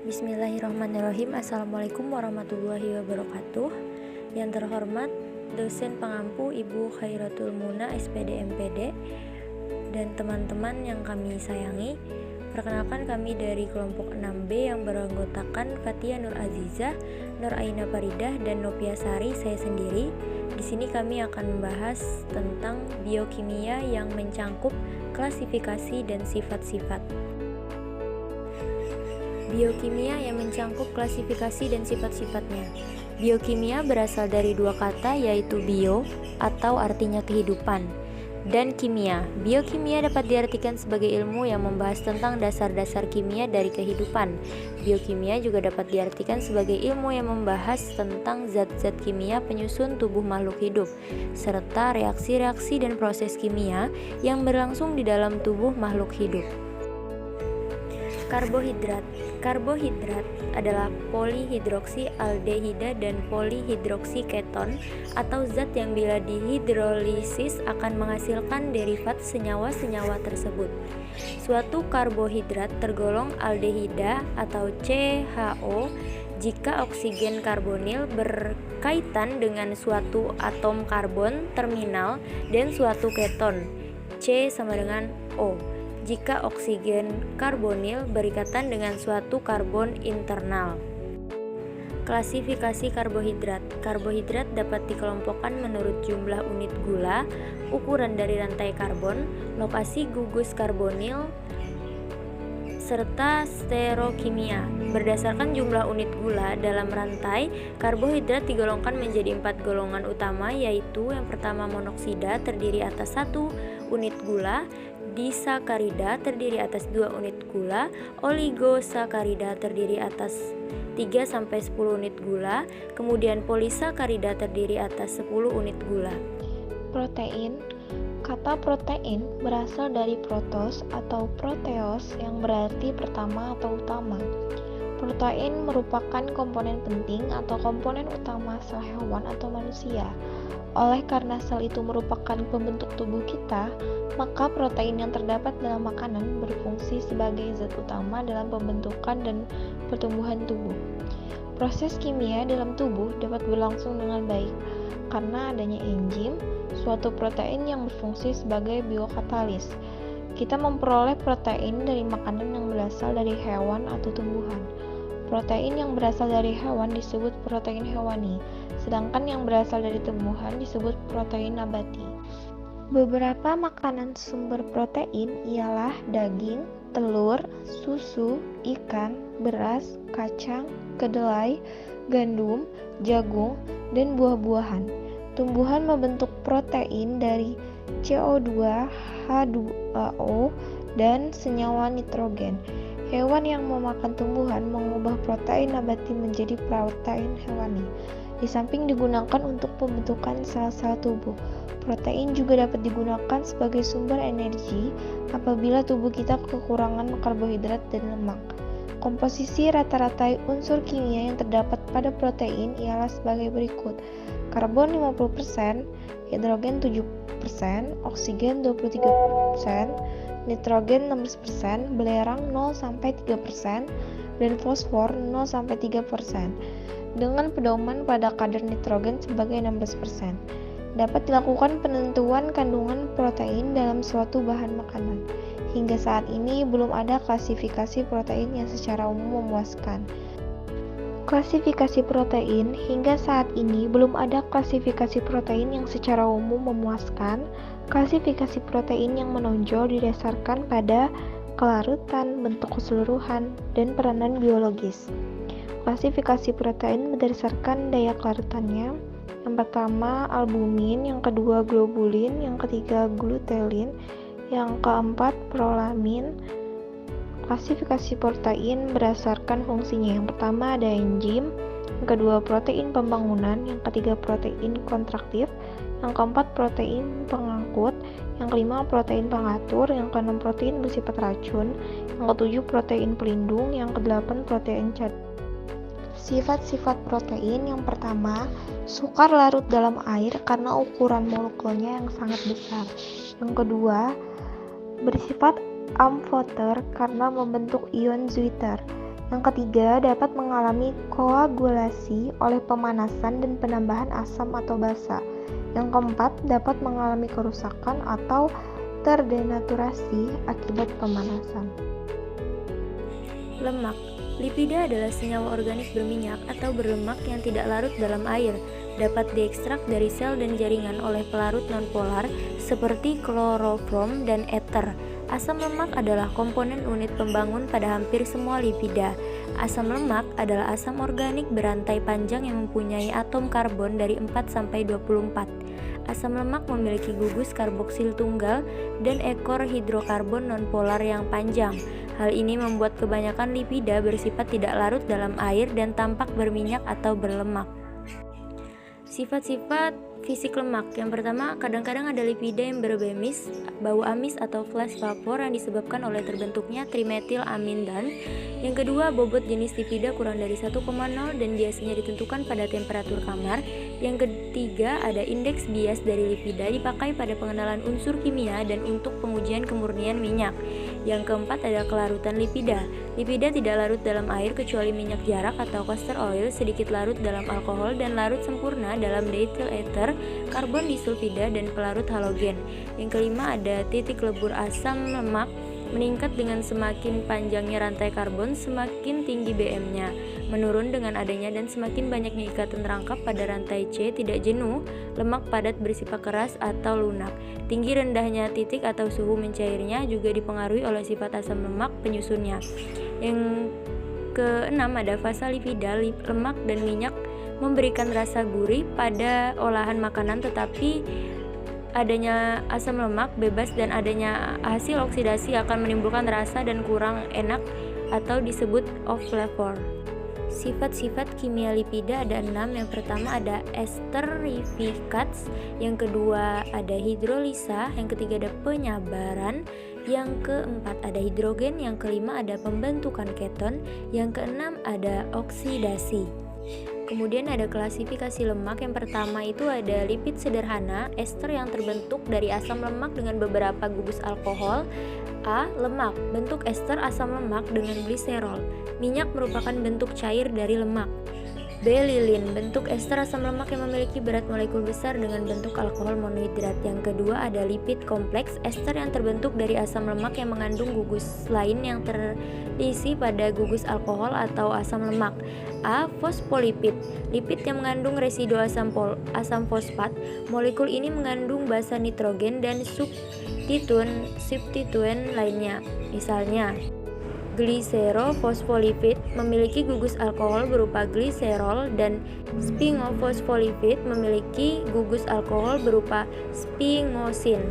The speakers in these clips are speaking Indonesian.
Bismillahirrahmanirrahim. Assalamualaikum warahmatullahi wabarakatuh. Yang terhormat dosen pengampu Ibu Khairatul Muna SPD MPD dan teman-teman yang kami sayangi. Perkenalkan, kami dari kelompok 6B yang beranggotakan Fatia Nur Azizah, Nur Aina Faridah, dan Nopia Sari, saya sendiri. Di sini kami akan membahas tentang biokimia yang mencangkup klasifikasi dan sifat-sifat. Biokimia yang mencangkup klasifikasi dan sifat-sifatnya. Biokimia berasal dari dua kata, yaitu bio atau artinya kehidupan, dan kimia. Biokimia dapat diartikan sebagai ilmu yang membahas tentang dasar-dasar kimia dari kehidupan. Biokimia juga dapat diartikan sebagai ilmu yang membahas tentang zat-zat kimia penyusun tubuh makhluk hidup, serta reaksi-reaksi dan proses kimia yang berlangsung di dalam tubuh makhluk hidup. Karbohidrat adalah polihidroksi-aldehida dan polihidroksi-keton atau zat yang bila dihidrolisis akan menghasilkan derivat senyawa-senyawa tersebut. Suatu karbohidrat tergolong aldehida atau CHO jika oksigen karbonil berkaitan dengan suatu atom karbon terminal dan suatu keton C sama dengan O jika oksigen karbonil berikatan dengan suatu karbon internal. Klasifikasi karbohidrat. Karbohidrat dapat dikelompokkan menurut jumlah unit gula, ukuran dari rantai karbon, lokasi gugus karbonil, serta sterokimia. Berdasarkan jumlah unit gula dalam rantai, karbohidrat digolongkan menjadi 4 golongan utama, yaitu yang pertama monoksida terdiri atas 1 unit gula, disakarida terdiri atas 2 unit gula, oligosakarida terdiri atas 3-10 unit gula, kemudian polisakarida terdiri atas 10 unit gula. Protein. Kata protein berasal dari protos atau proteos yang berarti pertama atau utama. Protein merupakan komponen penting atau komponen utama sel hewan atau manusia. Oleh karena sel itu merupakan pembentuk tubuh kita, maka protein yang terdapat dalam makanan berfungsi sebagai zat utama dalam pembentukan dan pertumbuhan tubuh. Proses kimia dalam tubuh dapat berlangsung dengan baik karena adanya enzim, suatu protein yang berfungsi sebagai biokatalis. Kita memperoleh protein dari makanan yang berasal dari hewan atau tumbuhan. Protein yang berasal dari hewan disebut protein hewani, sedangkan yang berasal dari tumbuhan disebut protein nabati. Beberapa makanan sumber protein ialah daging, telur, susu, ikan, beras, kacang, kedelai, gandum, jagung, dan buah-buahan. Tumbuhan membentuk protein dari CO2, H2O, dan senyawa nitrogen. Hewan yang memakan tumbuhan mengubah protein nabati menjadi protein hewani. Di samping digunakan untuk pembentukan sel-sel tubuh, protein juga dapat digunakan sebagai sumber energi apabila tubuh kita kekurangan karbohidrat dan lemak. Komposisi rata-rata unsur kimia yang terdapat pada protein ialah sebagai berikut: karbon 50%, hidrogen 7%, oksigen 23%, nitrogen 16%, belerang 0-3%, dan fosfor 0-3%, dengan pedoman pada kadar nitrogen sebagai 16%. Dapat dilakukan penentuan kandungan protein dalam suatu bahan makanan. Hingga saat ini belum ada klasifikasi protein yang secara umum memuaskan. Klasifikasi protein. Hingga saat ini belum ada klasifikasi protein yang secara umum memuaskan. Klasifikasi protein yang menonjol didasarkan pada kelarutan, bentuk keseluruhan, dan peranan biologis. Klasifikasi protein berdasarkan daya kelarutannya. Yang pertama albumin, yang kedua globulin, yang ketiga glutelin, yang keempat prolamin. Klasifikasi protein berdasarkan fungsinya. Yang pertama ada enzim, yang kedua protein pembangunan, yang ketiga protein kontraktif, yang keempat protein pengangkut, yang kelima protein pengatur, yang keenam protein bersifat racun, yang ketujuh protein pelindung, yang kedelapan protein cadangan. Sifat-sifat protein. Yang pertama, sukar larut dalam air karena ukuran molekulnya yang sangat besar. Yang kedua, bersifat amfoter karena membentuk ion Zwitter. Yang ketiga, dapat mengalami koagulasi oleh pemanasan dan penambahan asam atau basa. Yang keempat, dapat mengalami kerusakan atau terdenaturasi akibat pemanasan. Lemak. Lipida adalah senyawa organik berminyak atau berlemak yang tidak larut dalam air. Dapat diekstrak dari sel dan jaringan oleh pelarut nonpolar seperti klorofrom dan ether. Asam lemak adalah komponen unit pembangun pada hampir semua lipida. Asam lemak adalah asam organik berantai panjang yang mempunyai atom karbon dari 4 sampai 24. Asam lemak memiliki gugus karboksil tunggal dan ekor hidrokarbon nonpolar yang panjang. Hal ini membuat kebanyakan lipida bersifat tidak larut dalam air dan tampak berminyak atau berlemak. Sifat-sifat fisik lemak. Yang pertama, kadang-kadang ada lipida yang berbemis, bau amis atau flash vapor yang disebabkan oleh terbentuknya trimetilamindan. Yang kedua, bobot jenis lipida kurang dari 1,0 dan biasanya ditentukan pada temperatur kamar. Yang ketiga, ada indeks bias dari lipida dipakai pada pengenalan unsur kimia dan untuk pengujian kemurnian minyak. Yang keempat, ada kelarutan lipida. Lipida tidak larut dalam air kecuali minyak jarak atau castor oil, sedikit larut dalam alkohol dan larut sempurna dalam diethyl ether, karbon disulfida dan pelarut halogen. Yang kelima, ada titik lebur asam lemak meningkat dengan semakin panjangnya rantai karbon, semakin tinggi BM-nya, menurun dengan adanya dan semakin banyaknya ikatan rangkap pada rantai C, tidak jenuh, lemak padat bersifat keras atau lunak. Tinggi rendahnya titik atau suhu mencairnya juga dipengaruhi oleh sifat asam lemak penyusunnya. Yang keenam, ada fasa lipida, lemak dan minyak memberikan rasa gurih pada olahan makanan, tetapi adanya asam lemak bebas dan adanya hasil oksidasi akan menimbulkan rasa dan kurang enak atau disebut off flavor. Sifat-sifat kimia lipida ada 6. Yang pertama ada esterifikats, yang kedua ada hidrolisa, yang ketiga ada penyabaran, yang keempat ada hidrogen, yang kelima ada pembentukan keton, yang keenam ada oksidasi. Kemudian ada klasifikasi lemak. Yang pertama itu ada lipid sederhana, ester yang terbentuk dari asam lemak dengan beberapa gugus alkohol. A. Lemak, bentuk ester asam lemak dengan gliserol. Minyak merupakan bentuk cair dari lemak. B. Lilin, bentuk ester asam lemak yang memiliki berat molekul besar dengan bentuk alkohol monohidrat. Yang kedua ada lipid kompleks, ester yang terbentuk dari asam lemak yang mengandung gugus lain yang terisi pada gugus alkohol atau asam lemak. A. Fosfolipid, lipid yang mengandung residu asam fosfat. Molekul ini mengandung basa nitrogen dan substituen lainnya. Misalnya, gliserofosfolipid memiliki gugus alkohol berupa gliserol dan sphingofosfolipid memiliki gugus alkohol berupa sphingosin.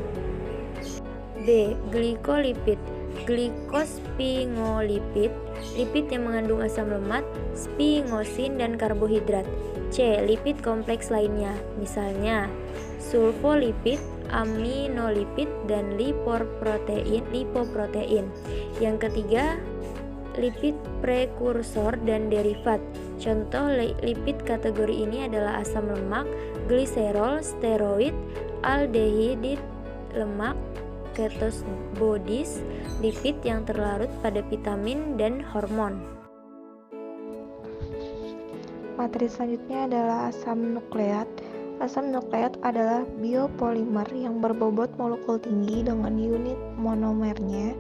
B. Glikolipid, glikosphingolipid, lipid yang mengandung asam lemak, sphingosin dan karbohidrat. C. Lipid kompleks lainnya, misalnya sulfolipid, aminolipid dan lipoprotein. Yang ketiga, lipid prekursor dan derivat. Contoh lipid kategori ini adalah asam lemak, gliserol, steroid, aldehid lemak, ketos bodies, lipid yang terlarut pada vitamin dan hormon. Materi selanjutnya adalah asam nukleat. Asam nukleat adalah biopolimer yang berbobot molekul tinggi dengan unit monomernya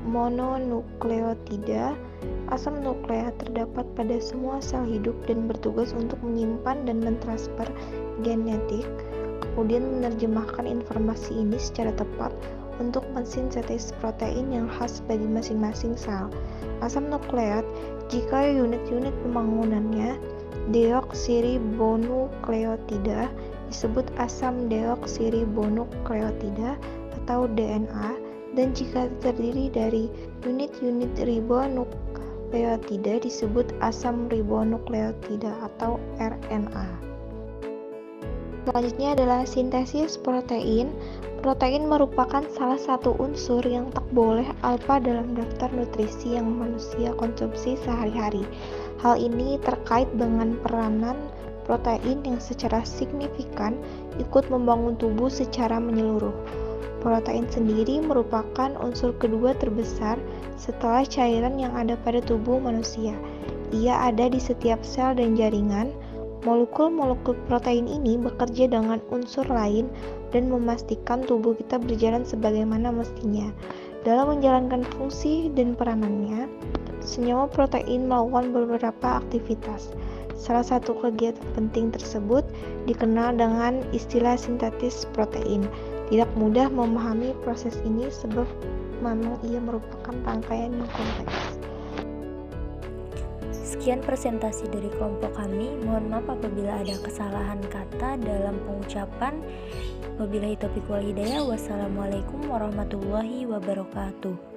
mononukleotida. Asam nukleat terdapat pada semua sel hidup dan bertugas untuk menyimpan dan mentransfer genetik, kemudian menerjemahkan informasi ini secara tepat untuk mensintetis protein yang khas bagi masing-masing sel. Asam nukleat, jika unit-unit pembangunannya deoksiribonukleotida, disebut asam deoksiribonukleotida atau DNA, dan jika terdiri dari unit-unit ribonukleotida disebut asam ribonukleotida atau RNA. Selanjutnya adalah sintesis protein. Protein merupakan salah satu unsur yang tak boleh alpa dalam daftar nutrisi yang manusia konsumsi sehari-hari. Hal ini terkait dengan peranan protein yang secara signifikan ikut membangun tubuh secara menyeluruh. Protein sendiri merupakan unsur kedua terbesar setelah cairan yang ada pada tubuh manusia. Ia ada di setiap sel dan jaringan. Molekul-molekul protein ini bekerja dengan unsur lain dan memastikan tubuh kita berjalan sebagaimana mestinya. Dalam menjalankan fungsi dan peranannya, senyawa protein melakukan beberapa aktivitas. Salah satu kegiatan penting tersebut dikenal dengan istilah sintesis protein. Tidak mudah memahami proses ini sebab memang ia merupakan rangkaian yang kompleks. Sekian presentasi dari kelompok kami. Mohon maaf apabila ada kesalahan kata dalam pengucapan. Wabillahi taufiq wal hidayah. Wassalamualaikum warahmatullahi wabarakatuh.